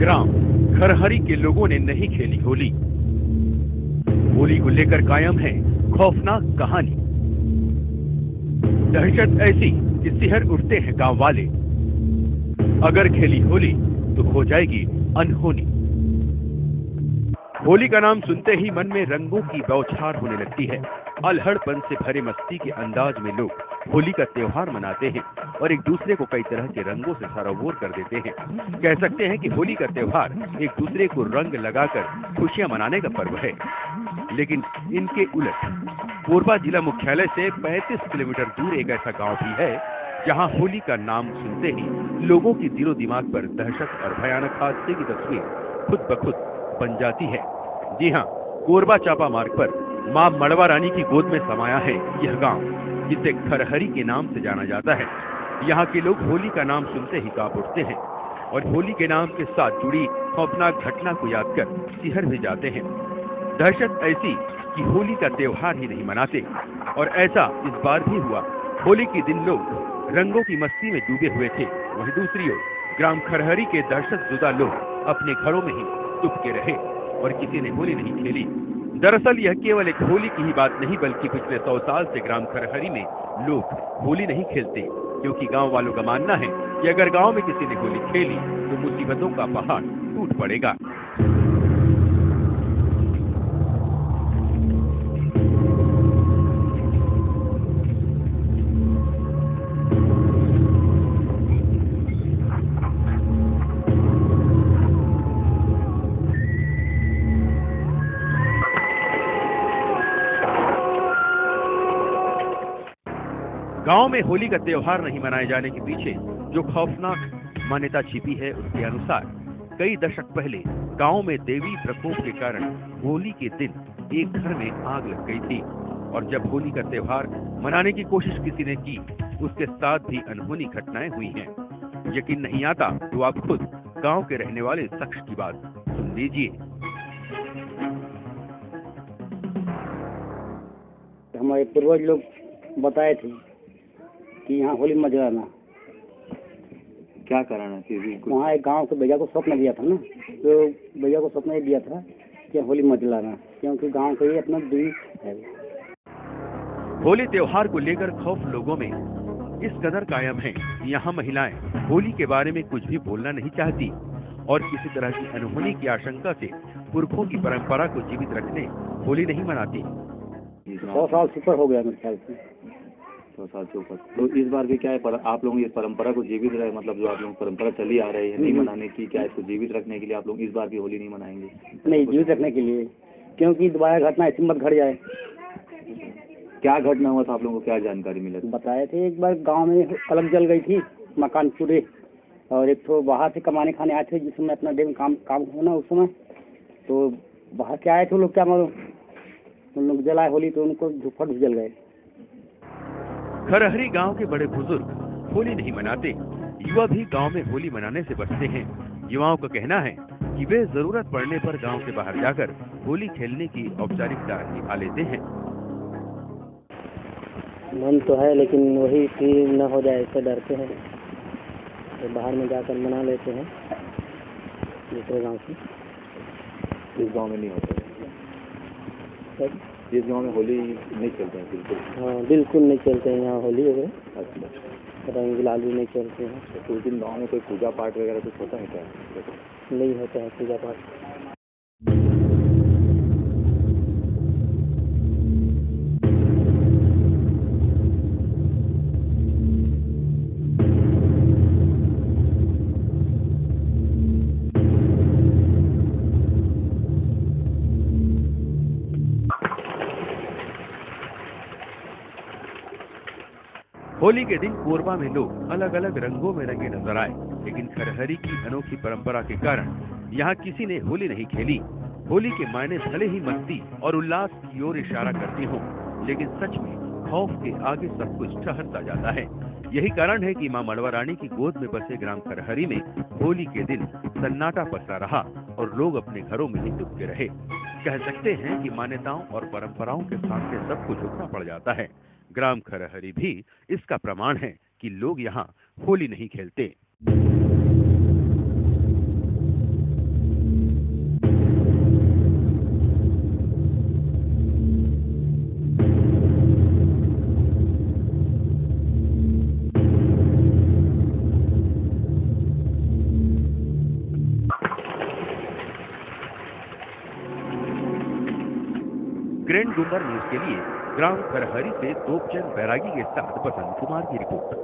ग्राम खरहरी के लोगों ने नहीं खेली होली। होली को लेकर कायम है खौफनाक कहानी। दहशत ऐसी कि सिहर उठते हैं गांव वाले। अगर खेली होली तो हो जाएगी अनहोनी। होली का नाम सुनते ही मन में रंगों की बौछार होने लगती है। अल्हड़पन से भरे मस्ती के अंदाज में लोग होली का त्योहार मनाते हैं और एक दूसरे को कई तरह के रंगों से सराबोर कर देते हैं। कह सकते हैं कि होली का त्योहार एक दूसरे को रंग लगाकर खुशियां मनाने का पर्व है। लेकिन इनके उलट कोरबा जिला मुख्यालय से 35 किलोमीटर दूर एक ऐसा गांव भी है जहां होली का नाम सुनते ही लोगों की दिलो दिमाग पर दहशत और भयानक हादसे की तस्वीर खुद ब खुद बन जाती है। जी हां, कोरबा चापा मार्ग पर मां मड़वा रानी की गोद में समाया है यह गांव, जिसे खरहरी के नाम से जाना जाता है। यहाँ के लोग होली का नाम सुनते ही कांप उठते हैं और होली के नाम के साथ जुड़ी खौफनाक घटना को याद कर सिहर भी जाते हैं। दहशत ऐसी कि होली का त्योहार ही नहीं मनाते, और ऐसा इस बार भी हुआ। होली के दिन लोग रंगों की मस्ती में डूबे हुए थे। वहीं दूसरी ओर ग्राम खरहरी के दहशतजुदा लोग अपने घरों में ही दुबके रहे और किसी ने होली नहीं खेली। दरअसल यह केवल एक होली की ही बात नहीं, बल्कि पिछले 100 साल से ग्राम खरहरी में लोग होली नहीं खेलते, क्योंकि गांव वालों का मानना है कि अगर गांव में किसी ने होली खेली तो मुसीबतों का पहाड़ टूट पड़ेगा। गांव में होली का त्योहार नहीं मनाए जाने के पीछे जो खौफनाक मान्यता छिपी है, उसके अनुसार कई दशक पहले गांव में देवी प्रकोप के कारण होली के दिन एक घर में आग लग गई थी, और जब होली का त्योहार मनाने की कोशिश किसी ने की, उसके साथ भी अनहोनी घटनाएं हुई हैं। यकीन नहीं आता तो आप खुद गांव के रहने वाले शख्स की बात सुन लीजिए। हमारे पूर्वज लोग बताए थे कि यहाँ होली मत जलाना। क्या कराना चाहिए? वहाँ एक गांव के भैया को स्वप्न दिया था ना, तो भैया को स्वप्न दिया था कि होली मत जलाना, क्योंकि गांव का ही अपना देवी है। होली त्योहार को लेकर खौफ लोगों में इस कदर कायम है कि यहाँ महिलाएं होली के बारे में कुछ भी बोलना नहीं चाहती और किसी तरह की अनहोनी की आशंका से पुरखों की परंपरा को जीवित रखने होली नहीं मनाती। 100 साल से ऊपर हो गया मेरे ख्याल से। 100 साल से ऊपर। तो इस बार भी क्या है, आप लोग इस परंपरा को जीवित रहे, मतलब जो आप लोग परंपरा चली आ रही है नहीं मनाने की, क्या इसको जीवित रखने के लिए आप लोग इस बार भी होली नहीं मनाएंगे? नहीं, जीवित रखने के लिए, क्योंकि दोबारा घटना ऐसी मत घट जाए। क्या घटना हुआ था, आप लोगों को क्या जानकारी मिला? बताए थे एक बार गाँव में अलग जल गई थी, मकान पूरे, और एक तो बाहर से कमाने खाने आए थे, जिस समय अपना दिन काम होना उस समय, तो बाहर के आए थे लोग, क्या मालूम उन लोग जलाए होली तो उनको फट जल गए। खरहरी गांव के बड़े बुजुर्ग होली नहीं मनाते, युवा भी गांव में होली मनाने से बचते हैं। युवाओं का कहना है कि वे जरूरत पड़ने पर गांव से बाहर जाकर होली खेलने की औपचारिकता निभा लेते हैं। मन तो है, लेकिन वही कि न हो जाए इससे डरते हैं, तो बाहर में जाकर मना लेते हैं दूसरे गाँव से। इस गाँव में नहीं होता है, इस गांव में होली नहीं चलते हैं बिल्कुल? हाँ, बिल्कुल नहीं चलते हैं यहाँ होली वगैरह। अच्छा, रंग गुलाल भी नहीं चलते हैं। तो उस दिन गाँव में कोई पूजा पाठ वगैरह कुछ होता है क्या? नहीं होता है पूजा पाठ। होली के दिन कोरबा में लोग अलग अलग रंगों में रंगे नजर आए, लेकिन खरहरी की अनोखी परंपरा के कारण यहाँ किसी ने होली नहीं खेली। होली के मायने भले ही मस्ती और उल्लास की ओर इशारा करते हों, लेकिन सच में खौफ के आगे सब कुछ ठहर सा जाता है। यही कारण है कि मां मड़वा रानी की गोद में बसे ग्राम खरहरी में होली के दिन सन्नाटा पसरा रहा और लोग अपने घरों में ही दुबके रहे। कह सकते हैं कि मान्यताओं और परंपराओं के सामने सब कुछ झुकना पड़ जाता है। ग्राम खरहरी भी इसका प्रमाण है कि लोग यहाँ होली नहीं खेलते। ग्रैंड गुम्बर न्यूज के लिए ग्राम खरहरी से तोपचंद बैरागी के साथ बसंत कुमार की रिपोर्ट।